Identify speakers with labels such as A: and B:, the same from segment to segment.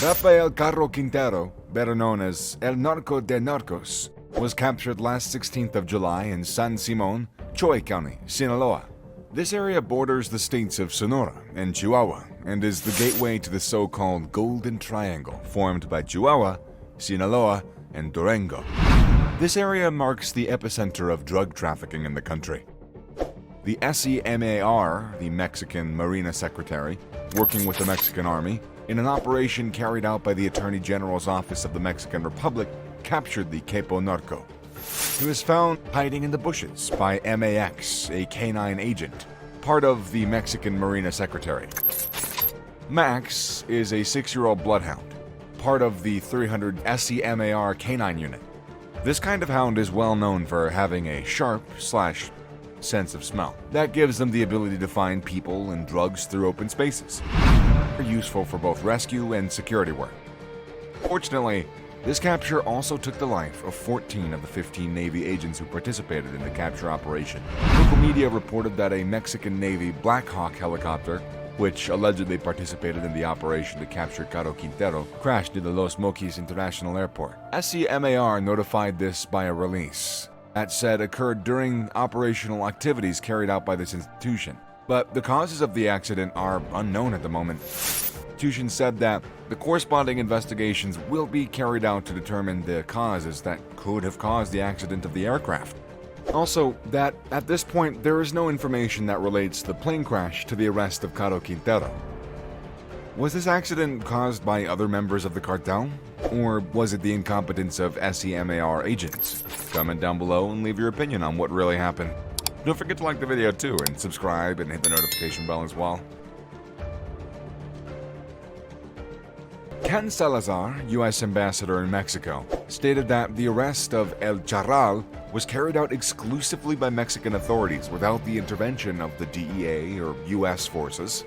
A: Rafael Caro Quintero, better known as El Narco de Narcos, was captured last 16th of July in San Simon Choix County, Sinaloa. This area borders the states of Sonora and Chihuahua and is the gateway to the so-called Golden Triangle formed by Chihuahua, Sinaloa, and Durango. This area marks the epicenter of drug trafficking in the country. The SEMAR, the Mexican Marina Secretary, working with the Mexican Army, in an operation carried out by the Attorney General's Office of the Mexican Republic, captured the Capo Narco. He was found hiding in the bushes by MAX, a canine agent, part of the Mexican Marina Secretary. Max is a 6-year-old bloodhound, part of the 300 SEMAR canine unit. This kind of hound is well known for having a sharp sense of smell that gives them the ability to find people and drugs through open spaces. They're useful for both rescue and security work. Fortunately, this capture also took the life of 14 of the 15 Navy agents who participated in the capture operation. Local media reported that a Mexican Navy Black Hawk helicopter, which allegedly participated in the operation to capture Caro Quintero, crashed near the Los Mochis International Airport. SEMAR notified this by a release that said occurred during operational activities carried out by this institution. But the causes of the accident are unknown at the moment. The institution said that the corresponding investigations will be carried out to determine the causes that could have caused the accident of the aircraft. Also, that at this point there is no information that relates the plane crash to the arrest of Caro Quintero. Was this accident caused by other members of the cartel? Or was it the incompetence of SEMAR agents? Comment down below and leave your opinion on what really happened. Don't forget to like the video too, and subscribe and hit the notification bell as well. Ken Salazar, U.S. Ambassador in Mexico, stated that the arrest of El Charral was carried out exclusively by Mexican authorities without the intervention of the DEA or U.S. forces.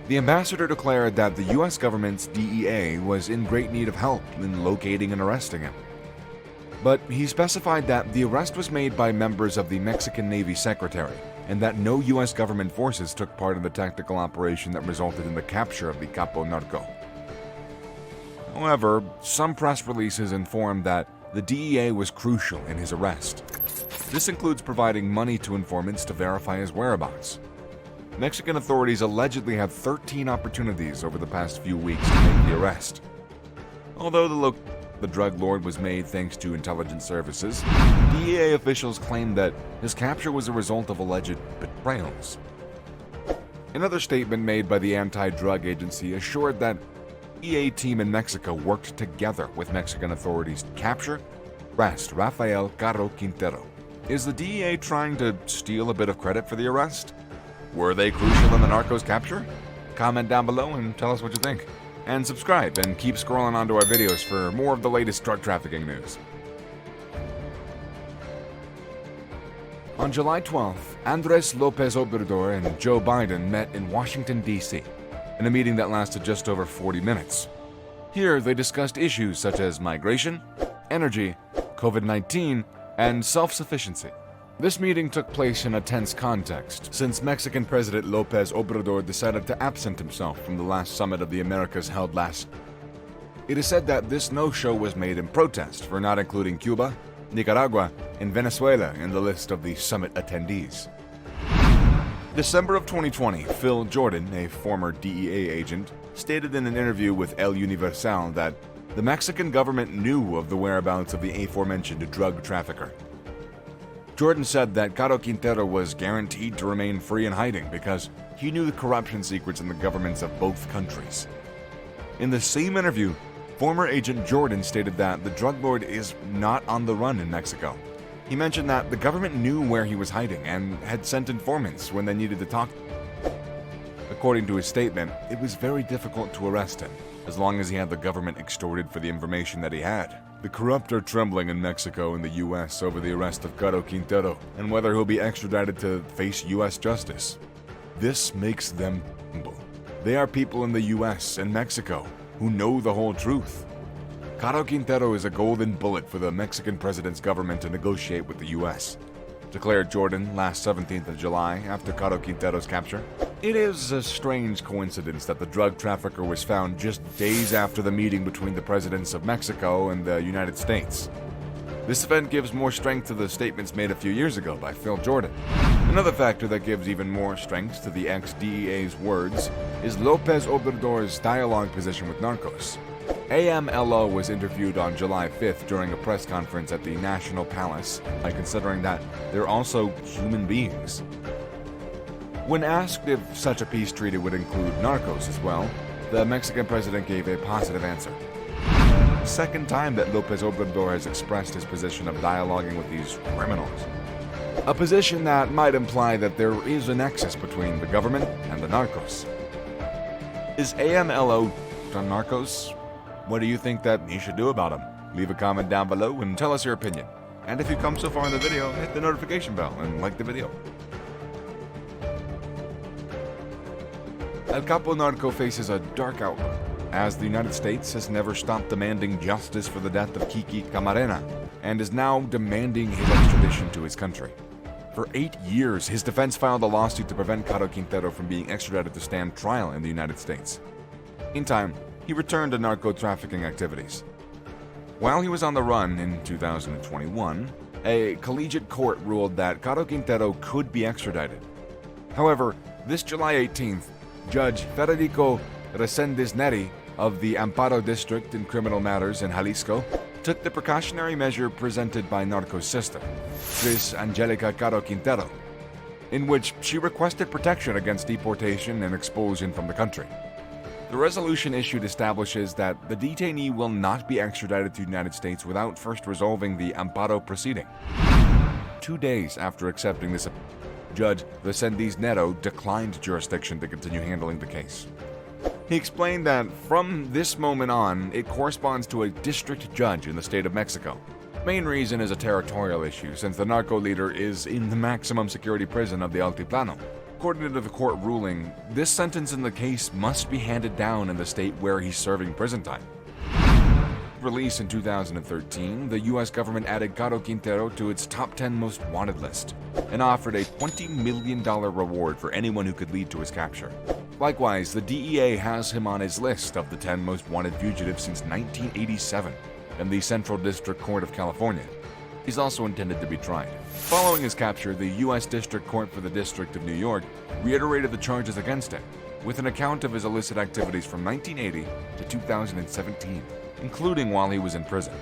A: The ambassador declared that the U.S. government's DEA was in great need of help in locating and arresting him. But he specified that the arrest was made by members of the Mexican Navy Secretary and that no U.S. government forces took part in the tactical operation that resulted in the capture of the Capo Narco. However, some press releases informed that the DEA was crucial in his arrest. This includes providing money to informants to verify his whereabouts. Mexican authorities allegedly had 13 opportunities over the past few weeks to make the arrest. Although the drug lord was made thanks to intelligence services, DEA officials claimed that his capture was a result of alleged betrayals. Another statement made by the anti-drug agency assured that the DEA team in Mexico worked together with Mexican authorities to capture, arrest Rafael Caro Quintero. Is the DEA trying to steal a bit of credit for the arrest? Were they crucial in the Narcos capture? Comment down below and tell us what you think. And subscribe and keep scrolling onto our videos for more of the latest drug trafficking news. On July 12th, Andres Lopez Obrador and Joe Biden met in Washington, D.C., in a meeting that lasted just over 40 minutes. Here, they discussed issues such as migration, energy, COVID-19, and self-sufficiency. This meeting took place in a tense context, since Mexican President Lopez Obrador decided to absent himself from the last summit of the Americas held last. It is said that this no-show was made in protest for not including Cuba, Nicaragua, and Venezuela in the list of the summit attendees. December of 2020, Phil Jordan, a former DEA agent, stated in an interview with El Universal that the Mexican government knew of the whereabouts of the aforementioned drug trafficker. Jordan said that Caro Quintero was guaranteed to remain free in hiding because he knew the corruption secrets in the governments of both countries. In the same interview, former agent Jordan stated that the drug lord is not on the run in Mexico. He mentioned that the government knew where he was hiding and had sent informants when they needed to talk. According to his statement, it was very difficult to arrest him, as long as he had the government extorted for the information that he had. The corrupt are trembling in Mexico and the U.S. over the arrest of Caro Quintero and whether he'll be extradited to face U.S. justice. This makes them tremble. They are people in the U.S. and Mexico who know the whole truth. Caro Quintero is a golden bullet for the Mexican president's government to negotiate with the U.S., declared Jordan last 17th of July after Caro Quintero's capture. It is a strange coincidence that the drug trafficker was found just days after the meeting between the presidents of Mexico and the United States. This event gives more strength to the statements made a few years ago by Phil Jordan. Another factor that gives even more strength to the ex-DEA's words is López Obrador's dialogue position with Narcos. AMLO was interviewed on July 5th during a press conference at the National Palace by considering that they're also human beings. When asked if such a peace treaty would include Narcos as well, the Mexican president gave a positive answer. Second time that López Obrador has expressed his position of dialoguing with these criminals. A position that might imply that there is a nexus between the government and the Narcos. Is AMLO on Narcos? What do you think that he should do about him? Leave a comment down below and tell us your opinion. And if you've come so far in the video, hit the notification bell and like the video. El Capo Narco faces a dark outlook, as the United States has never stopped demanding justice for the death of Kiki Camarena, and is now demanding his extradition to his country. For 8 years, his defense filed a lawsuit to prevent Caro Quintero from being extradited to stand trial in the United States. Meantime, he returned to narco trafficking activities. While he was on the run in 2021, a collegiate court ruled that Caro Quintero could be extradited. However, this July 18th, Judge Federico Reséndez Neri of the Amparo District in Criminal Matters in Jalisco took the precautionary measure presented by Narco's sister, Cris Angelica Caro Quintero, in which she requested protection against deportation and expulsion from the country. The resolution issued establishes that the detainee will not be extradited to the United States without first resolving the Amparo proceeding. 2 days after accepting this, Judge Reséndez Neri declined jurisdiction to continue handling the case. He explained that from this moment on, it corresponds to a district judge in the state of Mexico. The main reason is a territorial issue, since the narco leader is in the maximum security prison of the Altiplano. According to the court ruling, this sentence in the case must be handed down in the state where he's serving prison time. Released in 2013, the U.S. government added Caro Quintero to its top 10 most wanted list and offered a $20 million reward for anyone who could lead to his capture. Likewise, the DEA has him on his list of the 10 most wanted fugitives since 1987 in the Central District Court of California. He's also intended to be tried. Following his capture, the U.S. District Court for the District of New York reiterated the charges against him, with an account of his illicit activities from 1980 to 2017, including while he was in prison.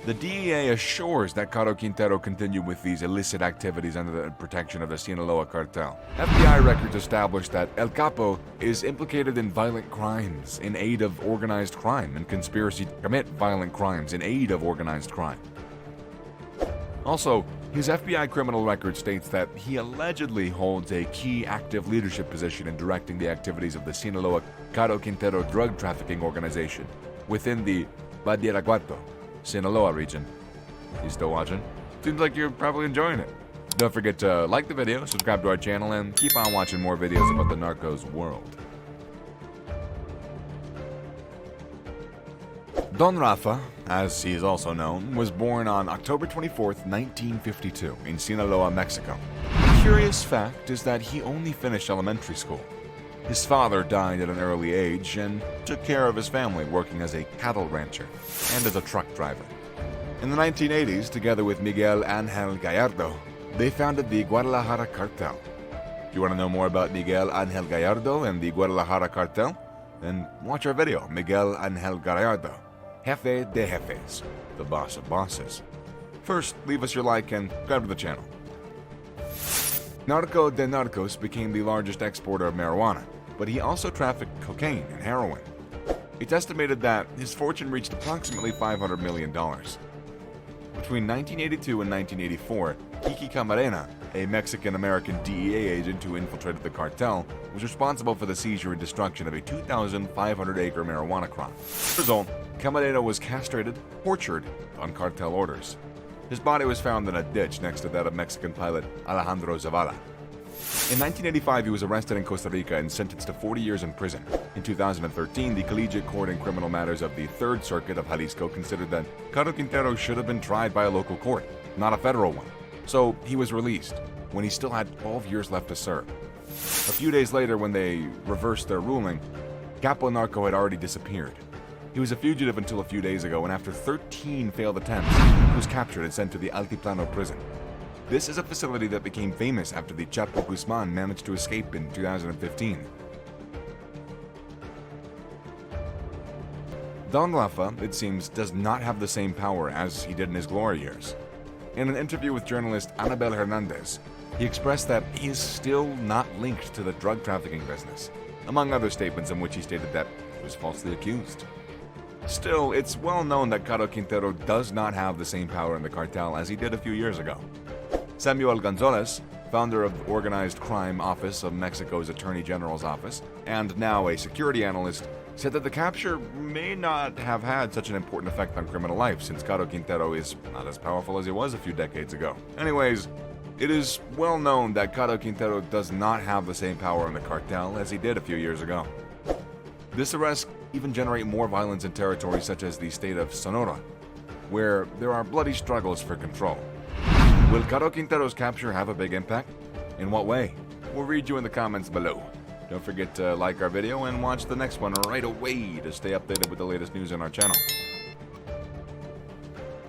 A: The DEA assures that Caro Quintero continued with these illicit activities under the protection of the Sinaloa cartel. FBI records establish that El Capo is implicated in violent crimes in aid of organized crime and conspiracy to commit violent crimes in aid of organized crime. Also, his FBI criminal record states that he allegedly holds a key active leadership position in directing the activities of the Sinaloa Caro Quintero drug trafficking organization within the Badiraguato, Sinaloa region. You still watching? Seems like you're probably enjoying it. Don't forget to like the video, subscribe to our channel, and keep on watching more videos about the Narcos world. Don Rafa, as he is also known, was born on October 24th, 1952 in Sinaloa, Mexico. A curious fact is that he only finished elementary school. His father died at an early age and took care of his family working as a cattle rancher and as a truck driver. In the 1980s, together with Miguel Ángel Gallardo, they founded the Guadalajara cartel. If you want to know more about Miguel Ángel Gallardo and the Guadalajara cartel, then watch our video, Miguel Ángel Gallardo, Jefe de Jefes, the boss of bosses. First, leave us your like and subscribe to the channel. Narco de Narcos became the largest exporter of marijuana, but he also trafficked cocaine and heroin. It's estimated that his fortune reached approximately $500 million. Between 1982 and 1984, Kiki Camarena, a Mexican-American DEA agent who infiltrated the cartel, was responsible for the seizure and destruction of a 2,500-acre marijuana crop. As a result, Camarena was castrated, tortured on cartel orders. His body was found in a ditch next to that of Mexican pilot Alejandro Zavala. In 1985, he was arrested in Costa Rica and sentenced to 40 years in prison. In 2013, the Collegiate Court in Criminal Matters of the Third Circuit of Jalisco considered that Caro Quintero should have been tried by a local court, not a federal one. So he was released when he still had 12 years left to serve. A few days later, when they reversed their ruling, Capo Narco had already disappeared. He was a fugitive until a few days ago, and after 13 failed attempts, he was captured and sent to the Altiplano prison. This is a facility that became famous after the Chapo Guzman managed to escape in 2015. Don Rafa, it seems, does not have the same power as he did in his glory years. In an interview with journalist Anabel Hernandez, he expressed that he is still not linked to the drug trafficking business, among other statements in which he stated that he was falsely accused. Still, it's well known that Caro Quintero does not have the same power in the cartel as he did a few years ago. Samuel Gonzalez, founder of the Organized Crime Office of Mexico's Attorney General's office, and now a security analyst, said that the capture may not have had such an important effect on criminal life since Caro Quintero is not as powerful as he was a few decades ago. Anyways, it is well known that Caro Quintero does not have the same power in the cartel as he did a few years ago. This arrest even generate more violence in territories such as the state of Sonora, where there are bloody struggles for control. Will Caro Quintero's capture have a big impact? In what way? We'll read you in the comments below. Don't forget to like our video and watch the next one right away to stay updated with the latest news on our channel.